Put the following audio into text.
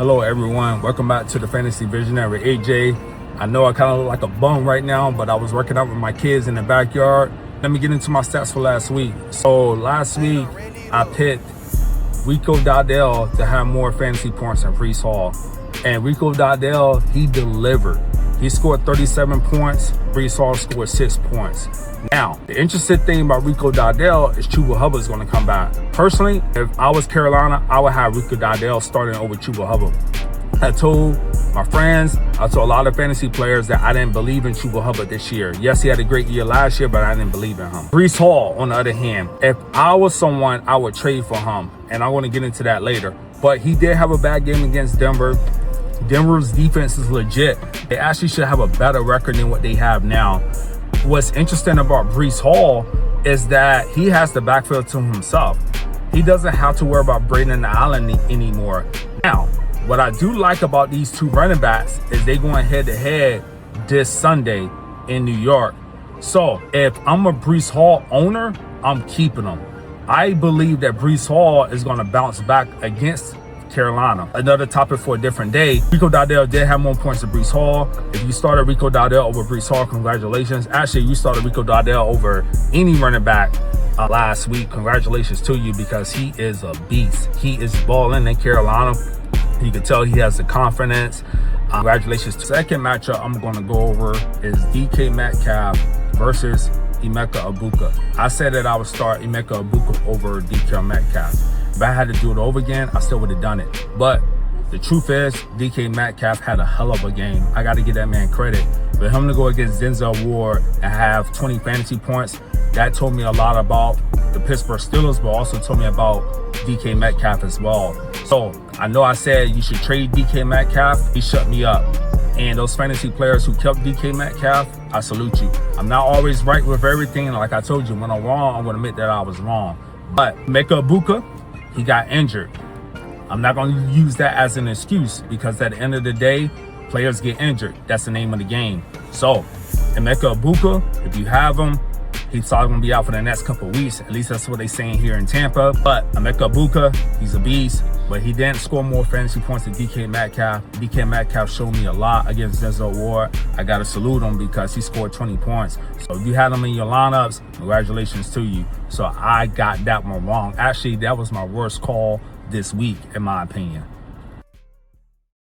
Hello everyone, welcome back to the Fantasy Visionary AJ. I know I kind of look like a bum right now, but I was working out with my kids in the backyard. Let me get into my stats for last week. So last week I picked Rico Dowdell to have more fantasy points than Breece Hall. And Rico Dowdell, he delivered. He scored 37 points. Breece Hall scored 6 points. Now, the interesting thing about Rico Dowdell is Chuba Hubbard's going to come back. Personally, if I was Carolina, I would have Rico Dowdell starting over Chuba Hubbard. I told my friends, I told a lot of fantasy players that I didn't believe in Chuba Hubbard this year. Yes, he had a great year last year, but I didn't believe in him. Breece Hall, on the other hand, if I was someone, I would trade for him. And I'm going to get into that later. But he did have a bad game against Denver. Denver's defense is legit. They actually should have a better record than what they have now. What's interesting about Breece Hall is that he has the backfield to himself. He doesn't have to worry about Braden Allen anymore. Now, what I do like about these two running backs is they going head-to-head this Sunday in New York. So if I'm a Breece Hall owner, I'm keeping him. I believe that Breece Hall is going to bounce back against Carolina. Another topic for a different day. Rico Dowdell did have more points than Breece Hall. If you started Rico Dowdell over Breece Hall, congratulations. Actually, you started Rico Dowdell over any running back last week. Congratulations to you because he is a beast. He is balling in Carolina. You can tell he has the confidence. Congratulations. Second matchup I'm going to go over is DK Metcalf versus Emeka Egbuka. I said that I would start Emeka Egbuka over DK Metcalf. If I had to do it over again, I still would have done it. But the truth is, DK Metcalf had a hell of a game. I got to give that man credit. For him to go against Denzel Ward and have 20 fantasy points, that told me a lot about the Pittsburgh Steelers, but also told me about DK Metcalf as well. So I know I said you should trade DK Metcalf. He shut me up. And those fantasy players who kept DK Metcalf, I salute you. I'm not always right with everything. Like I told you, when I'm wrong, I'm going to admit that I was wrong. But Emeka Egbuka, he got injured. I'm not going to use that as an excuse because at the end of the day, players get injured. That's the name of the game. So, Emeka Egbuka, if you have him, he's probably going to be out for the next couple of weeks. At least that's what they're saying here in Tampa. But Emeka Egbuka, he's a beast. But he didn't score more fantasy points than DK Metcalf. DK Metcalf showed me a lot against Denzel Ward. I got to salute him because he scored 20 points. So if you had him in your lineups, congratulations to you. So I got that one wrong. Actually, that was my worst call this week, in my opinion.